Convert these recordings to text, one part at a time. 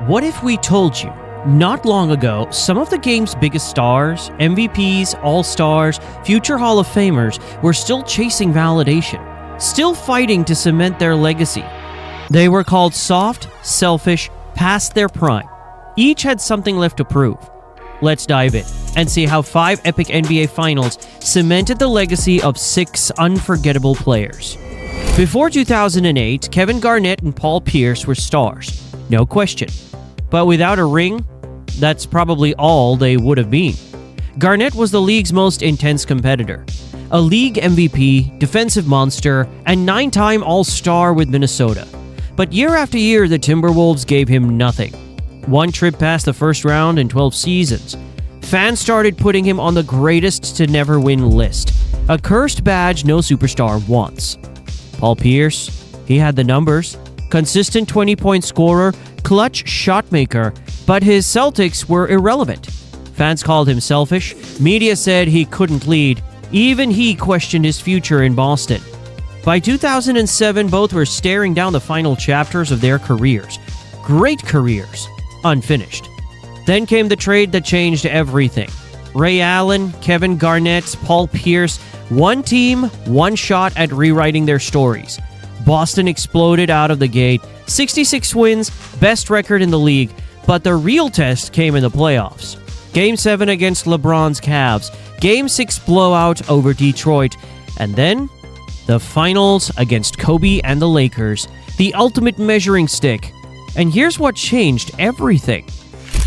What if we told you, not long ago, some of the game's biggest stars, MVPs, All-Stars, future Hall of Famers were still chasing validation, still fighting to cement their legacy. They were called soft, selfish, past their prime. Each had something left to prove. Let's dive in and see how 5 epic NBA Finals cemented the legacy of 6 unforgettable players. Before 2008, Kevin Garnett and Paul Pierce were stars, no question. But without a ring, that's probably all they would have been. Garnett was the league's most intense competitor, a league MVP, defensive monster, and 9-time All-Star with Minnesota. But year after year, the Timberwolves gave him nothing. One trip past the first round in 12 seasons. Fans started putting him on the greatest to never win list, a cursed badge no superstar wants. Paul Pierce, he had the numbers, consistent 20-point scorer, clutch shot maker, but his Celtics were irrelevant. Fans called him selfish, media said he couldn't lead, even he questioned his future in Boston. By 2007, both were staring down the final chapters of their careers. Great careers, unfinished. Then came the trade that changed everything. Ray Allen, Kevin Garnett, Paul Pierce, one team, one shot at rewriting their stories. Boston exploded out of the gate, 66 wins, best record in the league, but the real test came in the playoffs. Game 7 against LeBron's Cavs, Game 6 blowout over Detroit, and then the finals against Kobe and the Lakers, the ultimate measuring stick. And here's what changed everything.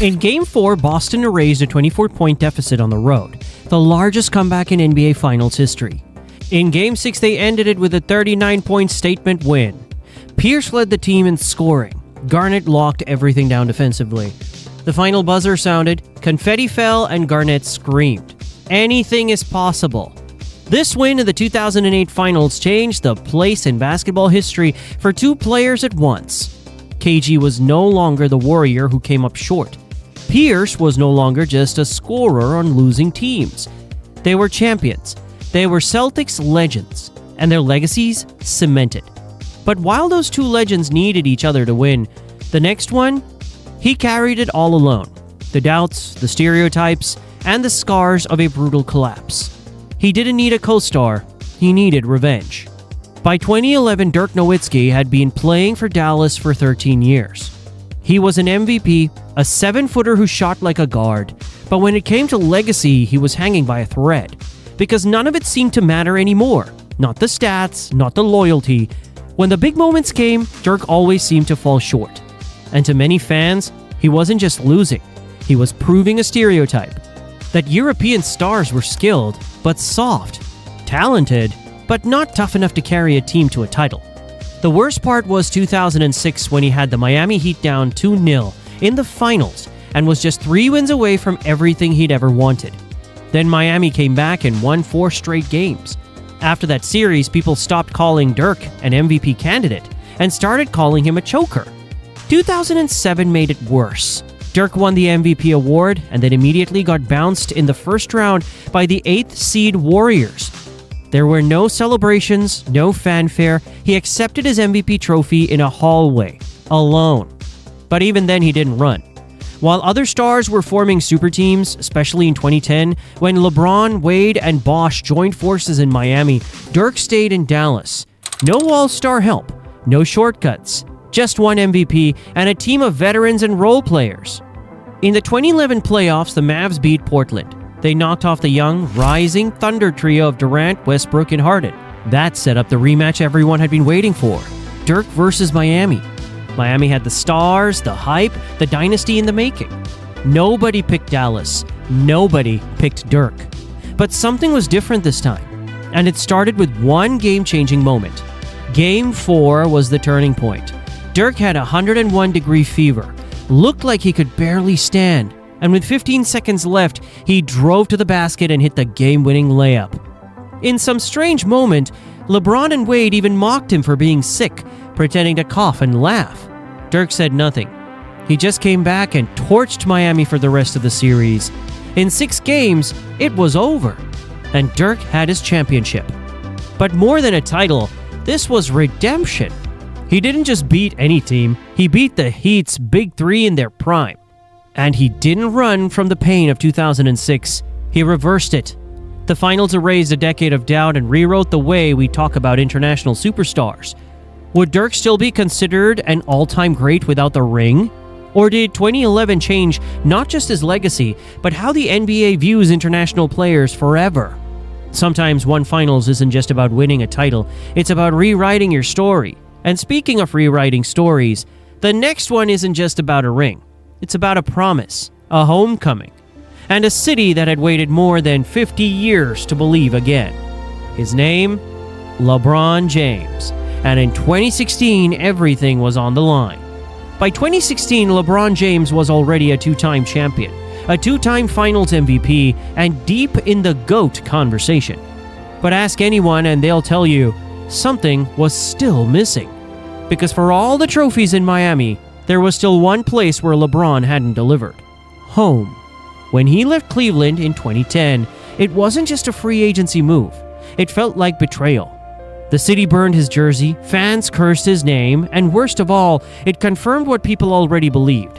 In Game 4, Boston erased a 24-point deficit on the road, the largest comeback in NBA Finals history. In Game 6, they ended it with a 39-point statement win. Pierce led the team in scoring. Garnett locked everything down defensively. The final buzzer sounded, confetti fell, and Garnett screamed. Anything is possible. This win in the 2008 Finals changed the place in basketball history for 2 players at once. KG was no longer the warrior who came up short. Pierce was no longer just a scorer on losing teams. They were champions. They were Celtics legends, and their legacies cemented. But while those 2 legends needed each other to win, the next one, he carried it all alone. The doubts, the stereotypes, and the scars of a brutal collapse. He didn't need a co-star, he needed revenge. By 2011, Dirk Nowitzki had been playing for Dallas for 13 years. He was an MVP, a 7-footer who shot like a guard, but when it came to legacy, he was hanging by a thread. Because none of it seemed to matter anymore. Not the stats, not the loyalty. When the big moments came, Dirk always seemed to fall short. And to many fans, he wasn't just losing, he was proving a stereotype. That European stars were skilled, but soft. Talented, but not tough enough to carry a team to a title. The worst part was 2006 when he had the Miami Heat down 2-0 in the finals and was just 3 wins away from everything he'd ever wanted. Then Miami came back and won 4 straight games. After that series, people stopped calling Dirk an MVP candidate and started calling him a choker. 2007 made it worse. Dirk won the MVP award and then immediately got bounced in the first round by the 8th seed Warriors. There were no celebrations, no fanfare. He accepted his MVP trophy in a hallway, alone. But even then, he didn't run. While other stars were forming super teams, especially in 2010, when LeBron, Wade, and Bosh joined forces in Miami, Dirk stayed in Dallas. No all-star help, no shortcuts, just one MVP and a team of veterans and role players. In the 2011 playoffs, the Mavs beat Portland. They knocked off the young, rising Thunder trio of Durant, Westbrook, and Harden. That set up the rematch everyone had been waiting for. Dirk versus Miami. Miami had the stars, the hype, the dynasty in the making. Nobody picked Dallas. Nobody picked Dirk. But something was different this time. And it started with one game-changing moment. Game 4 was the turning point. Dirk had 101-degree fever, looked like he could barely stand, and with 15 seconds left, he drove to the basket and hit the game-winning layup. In some strange moment, LeBron and Wade even mocked him for being sick, pretending to cough and laugh. Dirk said nothing. He just came back and torched Miami for the rest of the series. In 6 games, it was over, and Dirk had his championship. But more than a title, this was redemption. He didn't just beat any team, he beat the Heat's big three in their prime. And he didn't run from the pain of 2006, he reversed it. The finals erased a decade of doubt and rewrote the way we talk about international superstars. Would Dirk still be considered an all-time great without the ring? Or did 2011 change not just his legacy, but how the NBA views international players forever? Sometimes one finals isn't just about winning a title, it's about rewriting your story. And speaking of rewriting stories, the next one isn't just about a ring. It's about a promise, a homecoming, and a city that had waited more than 50 years to believe again. His name? LeBron James. And in 2016, everything was on the line. By 2016, LeBron James was already a two-time champion, a two-time Finals MVP, and deep in the GOAT conversation. But ask anyone and they'll tell you, something was still missing. Because for all the trophies in Miami, there was still one place where LeBron hadn't delivered. Home. When he left Cleveland in 2010, it wasn't just a free agency move. It felt like betrayal. The city burned his jersey, fans cursed his name, and worst of all, it confirmed what people already believed.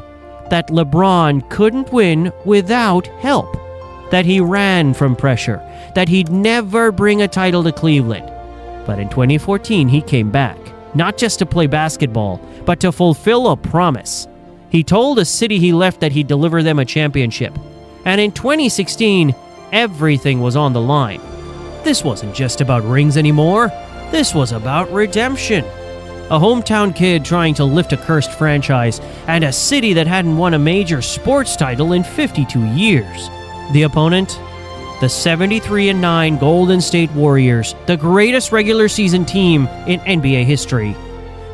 That LeBron couldn't win without help. That he ran from pressure. That he'd never bring a title to Cleveland. But in 2014, he came back. Not just to play basketball, but to fulfill a promise. He told the city he left that he'd deliver them a championship. And in 2016, everything was on the line. This wasn't just about rings anymore. This was about redemption. A hometown kid trying to lift a cursed franchise, and a city that hadn't won a major sports title in 52 years. The opponent? The 73-9 Golden State Warriors, the greatest regular season team in NBA history.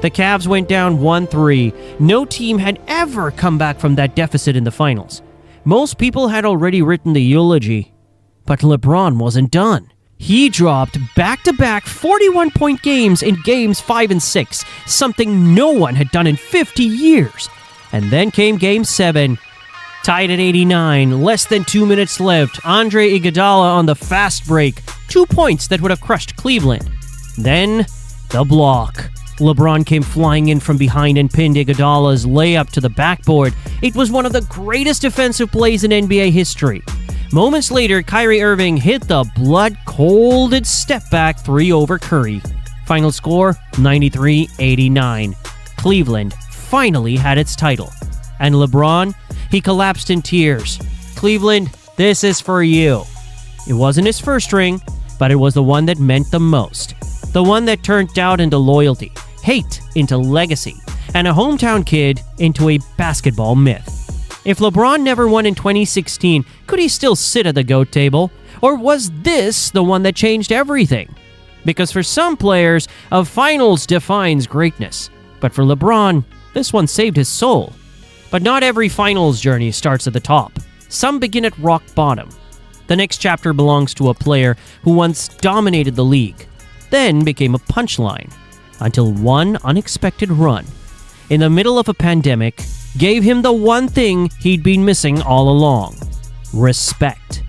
The Cavs went down 1-3. No team had ever come back from that deficit in the finals. Most people had already written the eulogy. But LeBron wasn't done. He dropped back-to-back 41-point games in games 5 and 6, something no one had done in 50 years. And then came game 7. Tied at 89, less than 2 minutes left. Andre Iguodala on the fast break. 2 points that would have crushed Cleveland. Then, the block. LeBron came flying in from behind and pinned Iguodala's layup to the backboard. It was one of the greatest defensive plays in NBA history. Moments later, Kyrie Irving hit the blood-cold step-back 3 over Curry. Final score, 93-89. Cleveland finally had its title. And LeBron, he collapsed in tears. Cleveland, this is for you. It wasn't his first ring, but it was the one that meant the most. The one that turned doubt into loyalty, hate into legacy, and a hometown kid into a basketball myth. If LeBron never won in 2016, could he still sit at the GOAT table? Or was this the one that changed everything? Because for some players, a finals defines greatness. But for LeBron, this one saved his soul. But not every finals journey starts at the top. Some begin at rock bottom. The next chapter belongs to a player who once dominated the league, then became a punchline, until one unexpected run, in the middle of a pandemic, gave him the one thing he'd been missing all along: respect.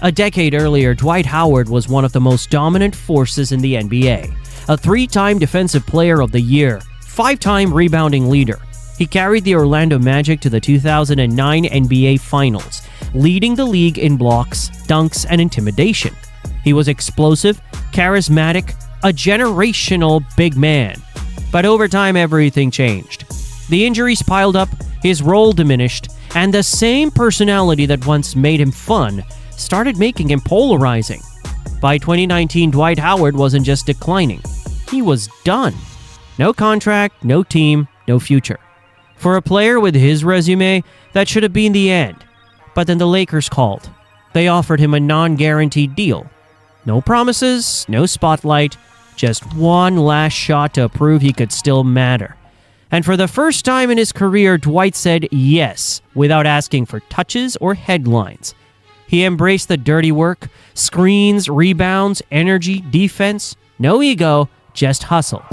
A decade earlier, Dwight Howard was one of the most dominant forces in the NBA, a 3-time Defensive Player of the Year, 5-time rebounding leader. He carried the Orlando Magic to the 2009 NBA Finals, leading the league in blocks, dunks, and intimidation. He was explosive, charismatic, a generational big man. But over time, everything changed. The injuries piled up, his role diminished, and the same personality that once made him fun started making him polarizing. By 2019, Dwight Howard wasn't just declining. He was done. No contract, no team, no future. For a player with his resume, that should have been the end. But then the Lakers called. They offered him a non-guaranteed deal. No promises, no spotlight, just one last shot to prove he could still matter. And for the first time in his career, Dwight said yes, without asking for touches or headlines. He embraced the dirty work, screens, rebounds, energy, defense, no ego, just hustle.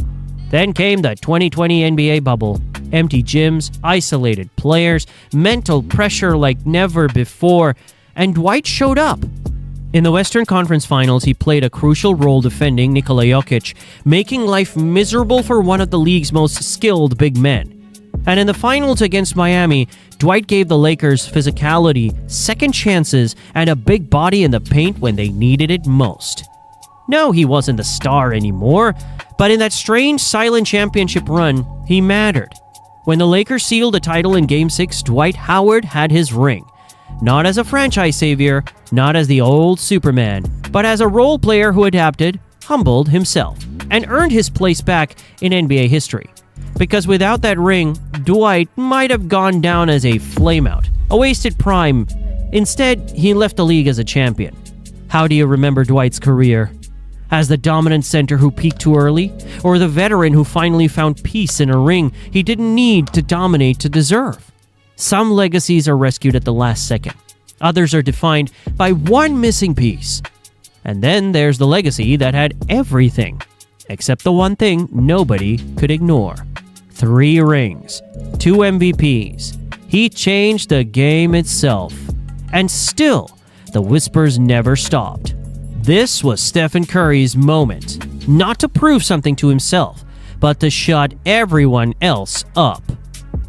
Then came the 2020 NBA bubble. Empty gyms, isolated players, mental pressure like never before, and Dwight showed up. In the Western Conference Finals, he played a crucial role defending Nikola Jokic, making life miserable for one of the league's most skilled big men. And in the finals against Miami, Dwight gave the Lakers physicality, second chances, and a big body in the paint when they needed it most. No, he wasn't the star anymore, but in that strange silent championship run, he mattered. When the Lakers sealed the title in Game 6, Dwight Howard had his ring. Not as a franchise savior, not as the old Superman, but as a role player who adapted, humbled himself, and earned his place back in NBA history. Because without that ring, Dwight might have gone down as a flameout, a wasted prime. Instead, he left the league as a champion. How do you remember Dwight's career? As the dominant center who peaked too early? Or the veteran who finally found peace in a ring he didn't need to dominate to deserve? Some legacies are rescued at the last second. Others are defined by one missing piece. And then there's the legacy that had everything, except the one thing nobody could ignore. 3 rings, 2 MVPs. He changed the game itself. And still, the whispers never stopped. This was Stephen Curry's moment, not to prove something to himself, but to shut everyone else up.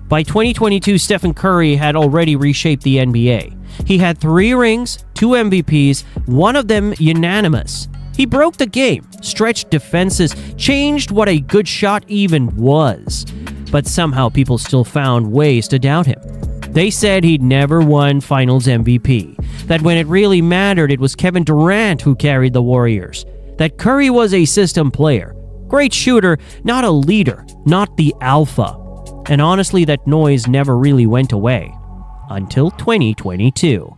By 2022, Stephen Curry had already reshaped the NBA. He had 3 rings, 2 MVPs, one of them unanimous. He broke the game, stretched defenses, changed what a good shot even was. But somehow people still found ways to doubt him. They said he'd never won Finals MVP, that when it really mattered it was Kevin Durant who carried the Warriors, that Curry was a system player, great shooter, not a leader, not the alpha. And honestly, that noise never really went away. Until 2022.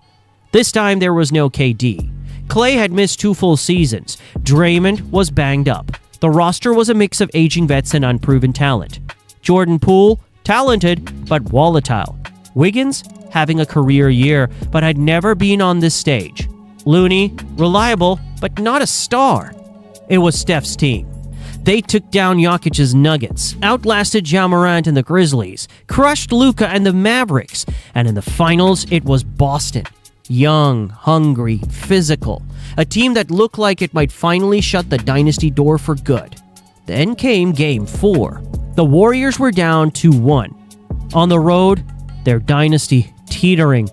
This time there was no KD. Klay had missed 2 full seasons. Draymond was banged up. The roster was a mix of aging vets and unproven talent. Jordan Poole, talented but volatile. Wiggins, having a career year but had never been on this stage. Looney, reliable but not a star. It was Steph's team. They took down Jokic's Nuggets, outlasted Ja Morant and the Grizzlies, crushed Luka and the Mavericks, and in the finals it was Boston. Young, hungry, physical. A team that looked like it might finally shut the dynasty door for good. Then came Game 4. The Warriors were down 2-1. On the road, their dynasty teetering.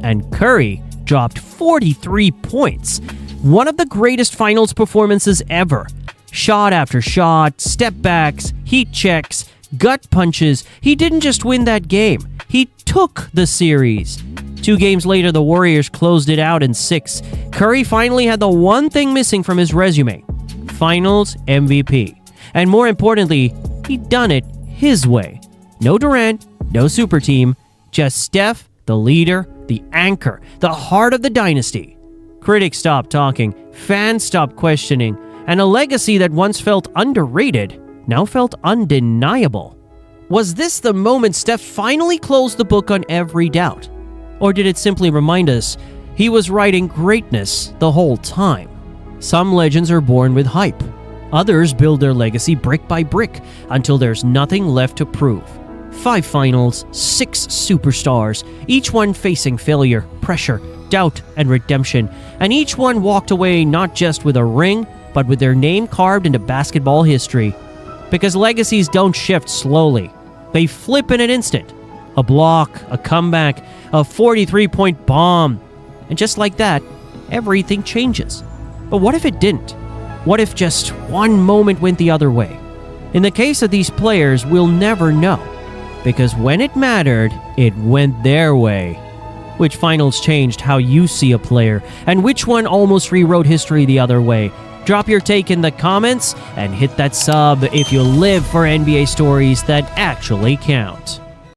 And Curry dropped 43 points. One of the greatest finals performances ever. Shot after shot, step backs, heat checks, gut punches. He didn't just win that game. He took the series. 2 games later, the Warriors closed it out in 6. Curry finally had the one thing missing from his resume. Finals MVP. And more importantly, he'd done it his way. No Durant, no super team, just Steph, the leader, the anchor, the heart of the dynasty. Critics stopped talking, fans stopped questioning, and a legacy that once felt underrated now felt undeniable. Was this the moment Steph finally closed the book on every doubt? Or did it simply remind us he was writing greatness the whole time? Some legends are born with hype. Others build their legacy brick by brick until there's nothing left to prove. 5 finals, 6 superstars, each one facing failure, pressure, doubt, and redemption, and each one walked away not just with a ring, but with their name carved into basketball history. Because legacies don't shift slowly. They flip in an instant. A block, a comeback, a 43-point bomb. And just like that, everything changes. But what if it didn't? What if just one moment went the other way? In the case of these players, we'll never know. Because when it mattered, it went their way. Which finals changed how you see a player, and which one almost rewrote history the other way? Drop your take in the comments, and hit that sub if you live for NBA stories that actually count.